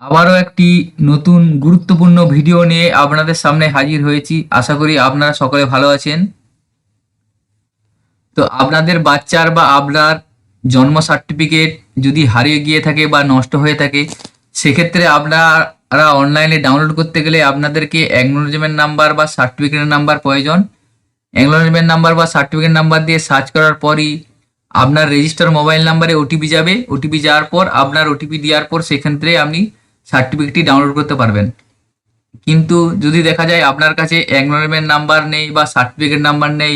আবারও একটি নতুন গুরুত্বপূর্ণ ভিডিও নিয়ে আপনাদের সামনে হাজির হয়েছি। আশা করি আপনারা সকলে ভালো আছেন। তো আপনাদের বাচ্চার বা আপনার জন্ম সার্টিফিকেট যদি হারিয়ে গিয়ে থাকে বা নষ্ট হয়ে থাকে, সেক্ষেত্রে আপনারা অনলাইনে ডাউনলোড করতে গেলে আপনাদেরকে অ্যাকনোলেজমেন্ট নাম্বার বা সার্টিফিকেট নাম্বার প্রয়োজন। অ্যাকনোলেজমেন্ট নাম্বার বা সার্টিফিকেট নাম্বার দিয়ে সার্চ করার পরই আপনার রেজিস্টার মোবাইল নাম্বারে ওটিপি যাবে। ওটিপি যাওয়ার পর আপনার ওটিপি দেওয়ার পর সেক্ষেত্রে আপনি সার্টিফিকেটটি ডাউনলোড করতে পারবেন। কিন্তু যদি দেখা যায় আপনার কাছে অ্যাকনোলেজমেন্ট নাম্বার নেই বা সার্টিফিকেট নাম্বার নেই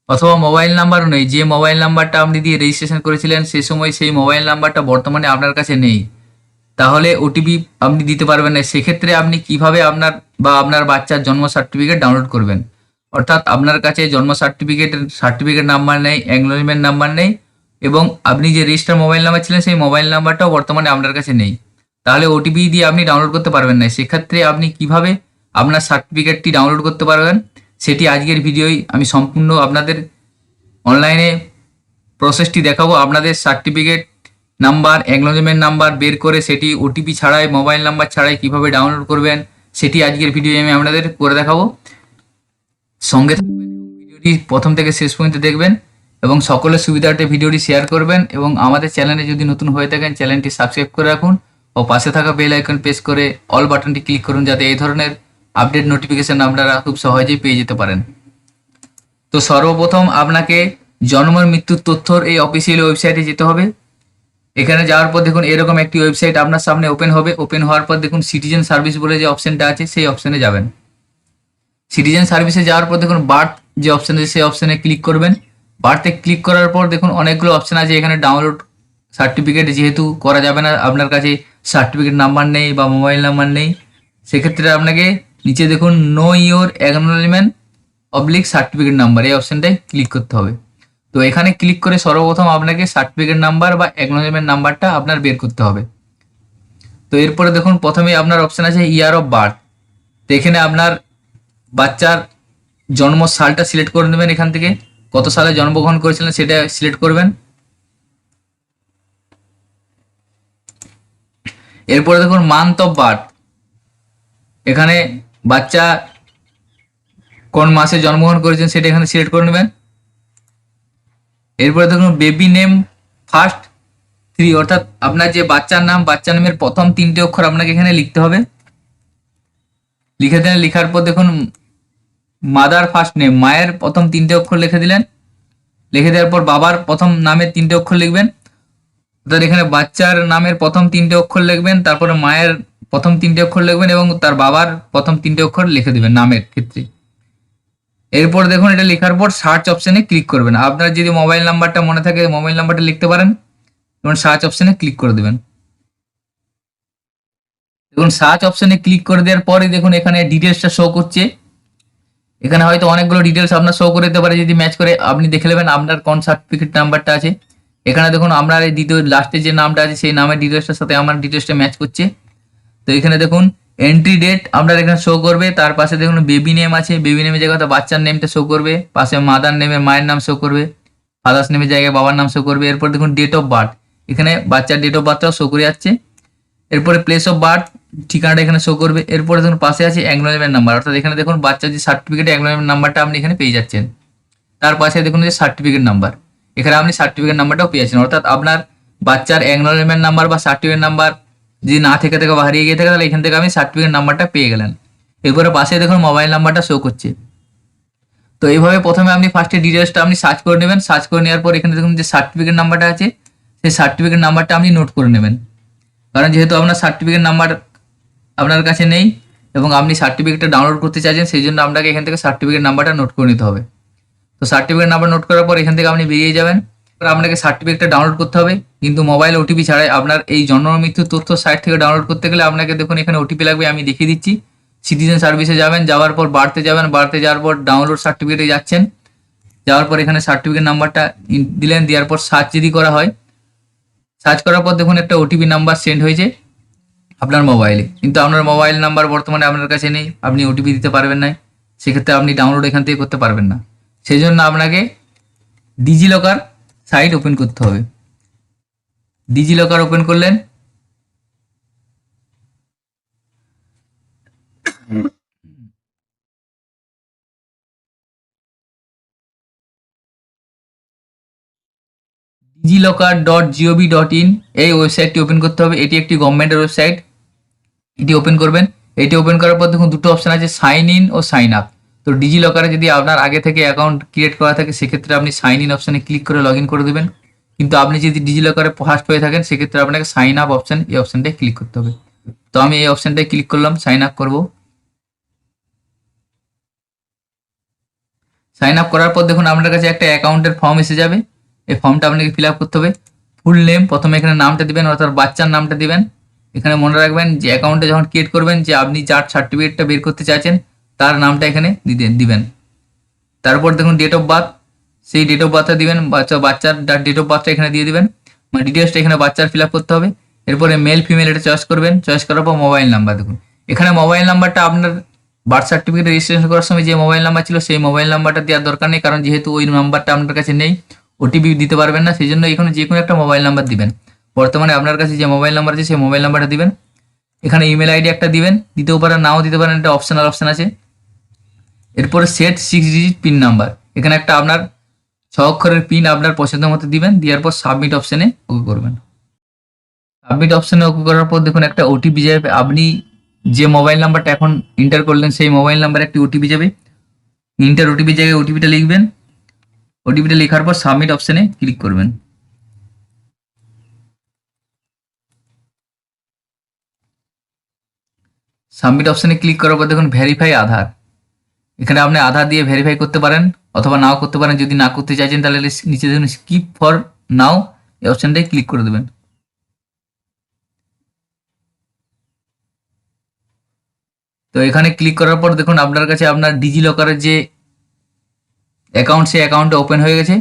অথবা মোবাইল নাম্বারও নেই, যে মোবাইল নাম্বারটা আপনি দিয়ে রেজিস্ট্রেশন করেছিলেন সে সময় সেই মোবাইল নাম্বারটা বর্তমানে আপনার কাছে নেই, তাহলে ওটিপি আপনি দিতে পারবেন না। সেক্ষেত্রে আপনি কিভাবে আপনার বা আপনার বাচ্চার জন্ম সার্টিফিকেট ডাউনলোড করবেন? অর্থাৎ আপনার কাছে জন্ম সার্টিফিকেট নাম্বার নেই, অ্যাকনোলেজমেন্ট নাম্বার নেই এবং আপনি যে রেজিস্টার মোবাইল নাম্বার ছিলেন সেই মোবাইল নাম্বারটাও বর্তমানে আপনার কাছে নেই, তাহলে ওটিপি দিয়ে আপনি ডাউনলোড করতে পারবেন না। সেক্ষেত্রে আপনি কিভাবে আপনার সার্টিফিকেটটি ডাউনলোড করতে পারবেন সেটি আজকের ভিডিওয় আমি সম্পূর্ণ আপনাদের অনলাইনে প্রসেসটি দেখাবো। আপনাদের সার্টিফিকেট নাম্বার, অ্যাকনোলেজমেন্ট নাম্বার বের করে সেটি ওটিপি ছাড়াই, মোবাইল নাম্বার ছাড়াই কিভাবে ডাউনলোড করবেন সেটি আজকের ভিডিওয়ে আমি আপনাদের করে দেখাবো। সঙ্গে থাকবেন এবং ভিডিওটি প্রথম থেকে শেষ পর্যন্ত দেখবেন এবং সকলের সুবিধার্থে ভিডিওটি শেয়ার করবেন এবং আমাদের চ্যানেলে যদি নতুন হয়ে থাকেন চ্যানেলটি সাবস্ক্রাইব করে রাখুন ও পাশে থাকা বেল আইকন প্রেস করে অল বাটনটি ক্লিক করুন, যাতে এই ধরনের আপডেট নোটিফিকেশন আপনারা খুব সহজেই পেয়ে যেতে পারেন। তো সর্বপ্রথম আপনাকে জন্ম মৃত্যুর তথ্যর এই অফিসিয়াল ওয়েবসাইটে যেতে হবে। এখানে যাওয়ার পর দেখুন এরকম একটি ওয়েবসাইট আপনার সামনে ওপেন হবে। ওপেন হওয়ার পর দেখুন সিটিজেন সার্ভিস বলে যে অপশনটা আছে সেই অপশনে যাবেন। সিটিজেন সার্ভিসে যাওয়ার পর দেখুন বার্থ যে অপশন আছে সেই অপশনে ক্লিক করবেন। বার্থে ক্লিক করার পর দেখুন অনেকগুলো অপশন আছে। এখানে ডাউনলোড সার্টিফিকেট যেহেতু করা যাবে না, আপনার কাছে সার্টিফিকেট নাম্বার নেই বা মোবাইল নাম্বার নেই, সেক্ষেত্রে আপনাকে নিচে দেখুন know your acknowledgement oblique certificate number এই অপশনটায় ক্লিক করতে হবে। তো এখানে ক্লিক করে সর্বপ্রথম আপনাকে সার্টিফিকেট নাম্বার বা অ্যাকনোলেজমেন্ট নাম্বারটা আপনার বের করতে হবে। তো এরপরে দেখুন প্রথমে আপনার অপশন আছে ইয়ার অফ বার্থ। তো এখানে আপনার বাচ্চার জন্ম সালটা সিলেক্ট করে নেবেন। এখান থেকে কত সালে জন্মগ্রহণ করেছিলেন সেটা সিলেক্ট করবেন। এরপরে দেখুন মান্থ অফ বার্থ, এখানে বাচ্চা কোন মাসে জন্মগ্রহণ করেছেন সেটা এখানে সিলেক্ট করে নেবেন। এরপরে দেখুন বেবি নেম ফার্স্ট থ্রি, অর্থাৎ আপনার যে বাচ্চার নাম, বাচ্চার নামের প্রথম তিনটে অক্ষর আপনাকে এখানে লিখতে হবে। লিখে দিলেন, লেখার পর দেখুন মাদার ফার্স্ট নেম, মায়ের প্রথম তিনটে অক্ষর লিখে দিলেন। লিখে দেওয়ার পর বাবার প্রথম নামের তিনটে অক্ষর লিখবেন। অর্থাৎ এখানে বাচ্চার নামের প্রথম তিনটে অক্ষর লিখবেন, তারপরে মায়ের প্রথম তিনটে অক্ষর লিখবেন এবং তার বাবার প্রথম তিনটে অক্ষর লিখে দেবেন নামের ক্ষেত্রে। এরপর দেখুন এটা লেখার পর সার্চ অপশনে ক্লিক করবেন। আপনার যদি মোবাইল নাম্বারটা মনে থাকে মোবাইল নাম্বারটা লিখতে পারেন এবং সার্চ অপশনে ক্লিক করে দেবেন। দেখুন সার্চ অপশনে ক্লিক করে দেওয়ার পরে দেখুন এখানে ডিটেলসটা শো করছে। এখানে হয়তো অনেকগুলো ডিটেলস আপনার শো করে দিতে পারে, যদি ম্যাচ করে আপনি দেখে নেবেন আপনার কোন সার্টিফিকেট নাম্বারটা আছে। এখানে দেখুন আপনার এই দ্বিতীয় লাস্টে যে নামটা আছে সেই নামের ডিটেলসটার সাথে আমার ডিটেলসটা ম্যাচ করছে। তো এখানে দেখুন এন্ট্রি ডেট আপনার এখানে শো করবে, তার পাশে দেখুন বেবি নেম আছে, বেবি নেমের জায়গাতে বাচ্চার নেমটা শো করবে, পাশে মাদার নেমে মায়ের নাম শো করবে, ফাদার্স নেমের জায়গায় বাবার নাম শো করবে। এরপর দেখুন ডেট অফ বার্থ, এখানে বাচ্চার ডেট অফ বার্থটাও শো করে যাচ্ছে। এরপরে প্লেস অফ বার্থ ঠিকানাটা এখানে শো করবে। এরপরে দেখুন পাশে আছে অ্যাকনোলেজমেন্ট নাম্বার, অর্থাৎ এখানে দেখুন বাচ্চার যে সার্টিফিকেট অ্যাকনোলেজমেন্ট নাম্বারটা আপনি এখানে পেয়ে যাচ্ছেন। তার পাশে দেখুন যে সার্টিফিকেট নাম্বার, এখানে আপনি সার্টিফিকেট নাম্বারটাও পেয়ে যাচ্ছেন। অর্থাৎ আপনার বাচ্চার অ্যাকনোলেজমেন্ট নাম্বার বা সার্টিফিকেট নাম্বার যদি না থেকে বা হারিয়ে গিয়ে থাকে তাহলে এখান থেকে আপনি সার্টিফিকেট নাম্বারটা পেয়ে গেলেন। এরপরে পাশে দেখুন মোবাইল নাম্বারটা শো করছে। তো এইভাবে প্রথমে আপনি ফার্স্টে ডিটেলসটা আপনি সার্চ করে নেবেন। সার্চ করে নেওয়ার পর এখানে দেখুন যে সার্টিফিকেট নাম্বারটা আছে সেই সার্টিফিকেট নাম্বারটা আপনি নোট করে নেবেন, কারণ যেহেতু আপনার সার্টিফিকেট নাম্বার আপনার কাছে নেই এবং আপনি সার্টিফিকেটটা ডাউনলোড করতে চাইছেন, সেই জন্য আপনাকে এখান থেকে সার্টিফিকেট নাম্বারটা নোট করে নিতে হবে। তো সার্টিফিকেট নাম্বার নোট করার পর এখান থেকে আপনি বেরিয়ে যাবেন। এবার আপনাকে সার্টিফিকেটটা ডাউনলোড করতে হবে, কিন্তু মোবাইল ওটিপি ছাড়াই। আপনার এই জন্ম মৃত্যুর তথ্য সাইট থেকে ডাউনলোড করতে গেলে আপনাকে দেখুন এখানে ওটিপি লাগবে, আমি দেখিয়ে দিচ্ছি। সিটিজেন সার্ভিসে যাবেন, যাওয়ার পর বাড়তে যাবেন, বাড়তে যাওয়ার পর ডাউনলোড সার্টিফিকেটে যাচ্ছেন। যাওয়ার পর এখানে সার্টিফিকেট নাম্বারটা দিলেন, দেওয়ার পর সার্চ যদি করা হয়, সার্চ করার পর দেখুন একটা ওটিপি নাম্বার সেন্ড হয়েছে আপনার মোবাইলে, কিন্তু আপনার মোবাইল নাম্বার বর্তমানে আপনার কাছে নেই, আপনি ওটিপি দিতে পারবেন না। সেক্ষেত্রে আপনি ডাউনলোড এখান থেকে করতে পারবেন না। সেই জন্য আপনাকে ডিজিলকার সাইট ওপেন করতে হবে। ডিজিলকার ওপেন করলেন, digilokar.gov.in এই ওয়েবসাইটটি ওপেন করতে হবে। এটি একটি গভর্নমেন্টের ওয়েবসাইট। এটি ওপেন করবেন। এটি ওপেন করার পর দেখুন দুটো অপশন আছে, সাইন ইন ও সাইন আপ। তো ডিজিলকারে যদি আপনার আগে থেকে অ্যাকাউন্ট ক্রিয়েট করা থাকে সেক্ষেত্রে আপনি সাইন ইন অপশানে ক্লিক করে লগ ইন করে দেবেন। কিন্তু আপনি যদি ডিজিলকারে ফার্স্ট হয়ে থাকেন সেক্ষেত্রে আপনাকে সাইন আপ অপশান, এই অপশানটায় ক্লিক করতে হবে। তো আমি এই অপশানটায় ক্লিক করলাম, সাইন আপ করব। সাইন আপ করার পর দেখুন আপনার কাছে একটা অ্যাকাউন্টের ফর্ম এসে যাবে। এই ফর্মটা আপনাকে ফিল আপ করতে হবে। ফুল নেম প্রথমে এখানে নামটা দিবেন, অর্থাৎ বাচ্চার নামটা দিবেন। এখানে মনে রাখবেন যে অ্যাকাউন্টে যখন ক্রিয়েট করবেন যে আপনি যার সার্টিফিকেটটা বের করতে চাইছেন তার নামটা এখানে দিবেন। তারপর দেখুন ডেট অফ বার্থ, সেই ডেট অফ বার্থটা দিবেন, বাচ্চার ডেট অফ বার্থটা এখানে দিয়ে দিবেন, মানে ডিটেলসটা এখানে বাচ্চার ফিল আপ করতে হবে। এরপরে মেল ফিমেল এটা চয়েস করবেন। চয়েস করার পর মোবাইল নাম্বার, দেখুন এখানে মোবাইল নাম্বারটা আপনার বার্থ সার্টিফিকেট রেজিস্ট্রেশন করার সময় যে মোবাইল নাম্বার ছিল সেই মোবাইল নাম্বারটা দেওয়ার দরকার নেই, কারণ যেহেতু ওই নাম্বারটা আপনার কাছে নেই, ওটিপি দিতে পারবেন না, সেই জন্য এখানে যে কোনো একটা মোবাইল নাম্বার দিবেন। বর্তমানে আপনার কাছে যে মোবাইল নাম্বার আছে সেই মোবাইল নাম্বারটা দিবেন। এখানে ইমেল আইডি একটা দিবেন, দিতেও পারেন নাও দিতে পারেন, এটা অপশনাল অপশান আছে। এরপরে সেট 6 ডিজিট পিন নাম্বার, এখানে একটা আপনার 6 অক্ষরের পিন আপনার পছন্দ মতো দিবেন। দেওয়ার পর সাবমিট অপশানে ওকে করবেন। সাবমিট অপশানে ওকে করার পর দেখুন একটা ওটিপি যাবে। আপনি যে মোবাইল নাম্বারটা এখন এন্টার করলেন সেই মোবাইল নাম্বারে একটি ওটিপি যাবে। ইন্টার ওটিপি জায়গায় ওটিপিটা লিখবেন। ওটিপিটা লেখার পর সাবমিট অপশানে ক্লিক করবেন। সাবমিট অপশানে ক্লিক করার পর দেখুন ভেরিফাই আধার, এখানে আপনি আধার দিয়ে ভেরিফাই করতে পারেন অথবা নাও করতে পারেন। যদি না করতে চাইছেন তাহলে নিচে দেখুন স্কিপ ফর নাও, এই অপশানটাই ক্লিক করে দেবেন। তো এখানে ক্লিক করার পর দেখুন আপনার কাছে আপনার ডিজিলকারের যে অ্যাকাউন্ট সেই অ্যাকাউন্টটা ওপেন হয়ে গেছে।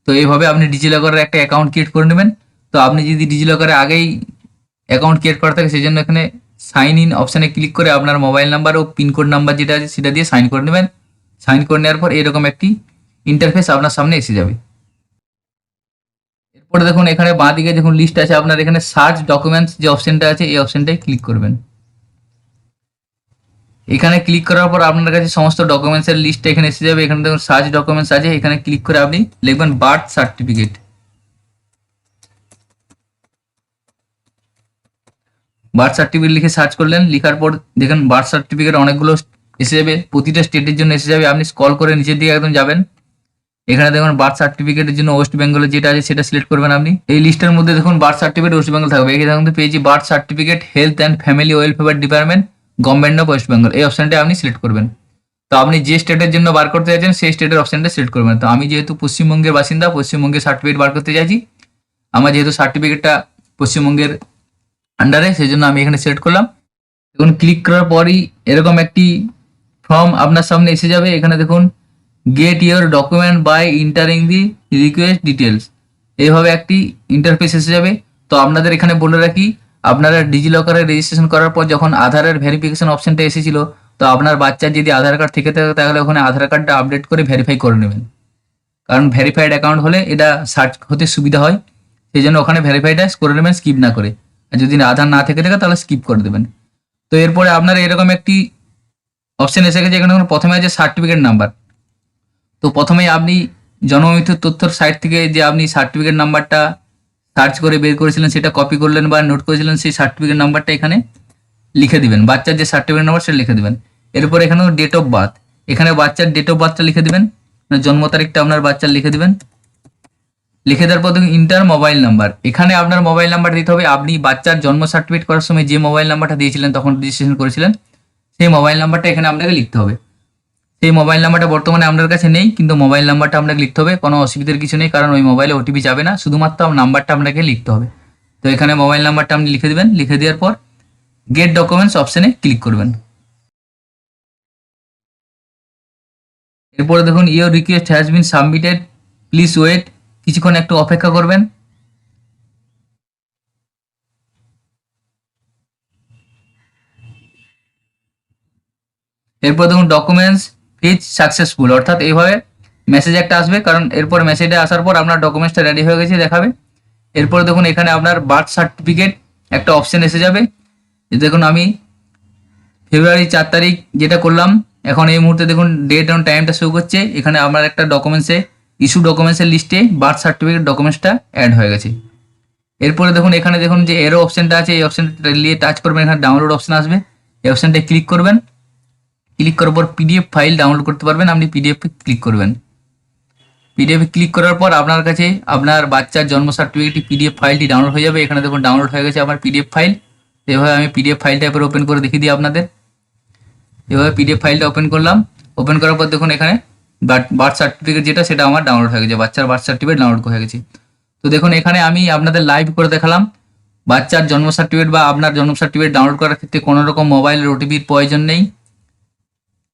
তো এইভাবে আপনি ডিজিলকারের একটা অ্যাকাউন্ট ক্রিয়েট করে নেবেন। তো আপনি যদি ডিজিলকারে আগেই অ্যাকাউন্ট ক্রিয়েট করা থাকে সেই জন্য এখানে সাইন ইন অপশানে ক্লিক করে আপনার মোবাইল নাম্বার ও পিনকোড নাম্বার যেটা আছে সেটা দিয়ে সাইন করে নেবেন। সাইন করে নেওয়ার পর এরকম একটি ইন্টারফেস আপনার সামনে এসে যাবে। এরপরে দেখুন এখানে বাঁ দিকে দেখুন লিস্ট আছে আপনার, এখানে সার্চ ডকুমেন্টস যে অপশানটা আছে এই অপশানটায় ক্লিক করবেন। এখানে ক্লিক করার পর আপনার কাছে সমস্ত ডকুমেন্টসের লিস্ট এখানে এসে যাবে। এখানে দেখুন সার্চ ডকুমেন্টস আছে, এখানে ক্লিক করে আপনি লিখবেন বার্থ সার্টিফিকেট। বার্থ সার্টিফিকেট লিখে সার্চ করলেন, লেখার পর দেখেন বার্থ সার্টিফিকেট অনেকগুলো এসে যাবে, প্রতিটা স্টেটের জন্য এসে যাবে। আপনি স্ক্রল করে নিচের দিকে একদম যাবেন, এখানে দেখুন বার্থ সার্টিফিকেটের জন্য ওয়েস্ট বেঙ্গলের যেটা আছে সেটা সিলেক্ট করবেন আপনি। এই লিস্টের মধ্যে দেখুন বার্থ সার্টিফিকেট ওয়েস্ট বেঙ্গল থাকবে। এখানে দেখুন পেয়েছি birth certificate health and family welfare department government of West Bengal, এই অপশনটা আপনি সিলেক্ট করবেন। তো আপনি যে স্টেটের জন্য বার করতে চাইছেন সেই স্টেটের অপশনটা সিলেক্ট করবেন। তো আমি যেহেতু পশ্চিমবঙ্গের বাসিন্দা, পশ্চিমবঙ্গের সার্টিফিকেট বার করতে চাইছি, আমার যেহেতু সার্টিফিকেটটা পশ্চিমবঙ্গের আন্ডারে সেই জন্য আমি এখানে সিলেক্ট করলাম। দেখুন ক্লিক করার পরই এরকম একটি ফর্ম আপনার সামনে এসে যাবে। এখানে দেখুন get your document by entering the request details, এইভাবে একটি ইন্টারফেস এসে যাবে। তো আপনাদের এখানে বলে রাখি, আপনারা ডিজিলকারে রেজিস্ট্রেশন করার পর যখন আধারের ভেরিফিকেশন অপশনটা এসেছিল, তো আপনার বাচ্চার যদি আধার কার্ড থেকে থাকে তাহলে ওখানে আধার কার্ডটা আপডেট করে ভেরিফাই করে নেবেন, কারণ ভেরিফাইড অ্যাকাউন্ট হলে এটা সার্চ হতে সুবিধা হয়। সেই জন্য ওখানে ভেরিফাইটা করে নেবেন স্কিপ না করে। আর যদি আধার না থেকে থাকে তাহলে স্কিপ করে দেবেন। তো এরপরে আপনার এরকম একটি অপশন এসে গেছে, এখানে প্রথমে আছে সার্টিফিকেট নাম্বার। তো প্রথমেই আপনি জন্মমৃত্যুর তথ্যর সাইট থেকে যে আপনি সার্টিফিকেট নাম্বারটা সার্চ করে বের করেছিলেন সেটা কপি করলেন বা নোট করেছিলেন, সেই সার্টিফিকেট নাম্বারটা এখানে লিখে দিবেন। বাচ্চার যে সার্টিফিকেট নাম্বার সেটা লিখে দেবেন। এরপর এখানে ডেট অফ বার্থ, এখানে বাচ্চার ডেট অফ বার্থটা লিখে দিবেন, জন্ম তারিখটা আপনার বাচ্চার লিখে দিবেন। লিখে দেওয়ার পর দেখুন ইন্টার মোবাইল নাম্বার, এখানে আপনার মোবাইল নাম্বার দিতে হবে। আপনি বাচ্চার জন্ম সার্টিফিকেট করার সময় যে মোবাইল নাম্বারটা দিয়েছিলেন তখন রেজিস্ট্রেশন করেছিলেন সেই মোবাইল নাম্বারটা এখানে আপনাকে লিখতে হবে। সেই মোবাইল নাম্বারটা বর্তমানে আপনার কাছে নেই, কিন্তু মোবাইল নাম্বারটা আপনাকে লিখতে হবে। কোনো অসুবিধার কিছু নেই, কারণ ওই মোবাইলে ওটিপি যাবে না, শুধুমাত্র নাম্বারটা আপনাকে লিখতে হবে। তো এখানে মোবাইল নাম্বারটা আপনি লিখে দেবেন। লিখে দেওয়ার পর গেট ডকুমেন্টস অপশানে ক্লিক করবেন। এরপরে দেখুন your request has been submitted, please wait, কিছুক্ষণ একটু অপেক্ষা করবেন। এরপর দেখুন ডকুমেন্টস ফিচ সাকসেসফুল, অর্থাৎ এইভাবে মেসেজ একটা আসবে, কারণ এরপর মেসেজটা আসার পর আপনার ডকুমেন্টসটা রেডি হয়ে গেছে দেখাবে। এরপর দেখুন এখানে আপনার বার্থ সার্টিফিকেট একটা অপশন এসে যাবে। দেখুন আমি ফেব্রুয়ারি 4 তারিখ যেটা করলাম, এখন এই মুহূর্তে দেখুন ডেট এবং টাইমটা শো করছে। এখানে আপনার একটা ডকুমেন্টসে ইস্যু ডকুমেন্টসের লিস্টে বার্থ সার্টিফিকেট ডকুমেন্টসটা অ্যাড হয়ে গেছে। এরপরে দেখুন এখানে দেখুন যে এরো অপশনটা আছে, এই অপশনটা নিয়ে টাচ করবেন, এখানে ডাউনলোড অপশন আসবে, এই অপশনটায় ক্লিক করবেন। ক্লিক করার পর পিডিএফ ফাইল ডাউনলোড করতে পারবেন, আপনি পিডিএফে ক্লিক করবেন। পিডিএফে ক্লিক করার পর আপনার কাছে আপনার বাচ্চার জন্ম সার্টিফিকেটটি পিডিএফ ফাইলটি ডাউনলোড হয়ে যাবে। এখানে দেখুন ডাউনলোড হয়ে গেছে আমার পিডিএফ ফাইল। এভাবে আমি পিডিএফ ফাইলটা এবার ওপেন করে দেখিয়ে দিই আপনাদের। এভাবে পিডিএফ ফাইলটা ওপেন করলাম। ওপেন করার পর দেখুন এখানে বার্থ সার্টিফিকেট যেটা সেটা আমার ডাউনলোড হয়ে গেছে, বাচ্চার বার্থ সার্টিফিকেট ডাউনলোড হয়ে গেছে। তো দেখুন এখানে আমি আপনাদের লাইভ করে দেখালাম। বাচ্চার জন্ম সার্টিফিকেট বা আপনার জন্ম সার্টিফিকেট ডাউনলোড করার ক্ষেত্রে কোনো রকম মোবাইলের ওটিপির প্রয়োজন নেই।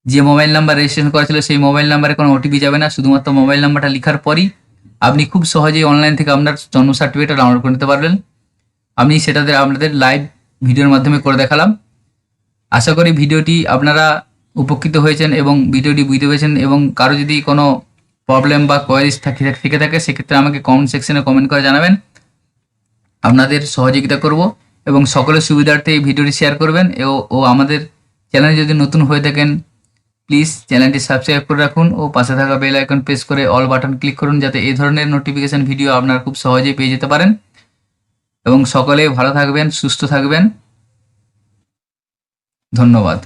যে মোবাইল নাম্বার রেজিস্ট্রেশন করা ছিল সেই মোবাইল নাম্বারে কোনো ওটিপি যাবে না, শুধুমাত্র মোবাইল নাম্বারটা লেখার পরই আপনি খুব সহজেই অনলাইন থেকে আপনার জন্ম সার্টিফিকেটটা ডাউনলোড করে নিতে পারবেন। আমি সেটাতে আপনাদের লাইভ ভিডিওর মাধ্যমে করে দেখালাম। আশা করি ভিডিওটি আপনারা উপকৃত হয়েছেন এবং ভিডিওটি বুঝতে পেরেছেন, এবং কারো যদি কোনো প্রবলেম বা কোয়ারিজ থেকে থাকে সেক্ষেত্রে আমাকে কমেন্ট সেকশনে কমেন্ট করে জানাবেন, আপনাদের সহযোগিতা করব। এবং সকলের সুবিধার্থে এই ভিডিওটি শেয়ার করবেন। ও আমাদের চ্যানেলে যদি নতুন হয়ে থাকেন প্লিজ চ্যানেলটি সাবস্ক্রাইব করে রাখুন ও পাশে থাকা বেল আইকন প্রেস করে অল বাটন ক্লিক করুন, যাতে এই ধরনের নোটিফিকেশন ভিডিও আপনারা খুব সহজেই পেয়ে যেতে পারেন। এবং সকলে ভালো থাকবেন, সুস্থ থাকবেন। ধন্যবাদ।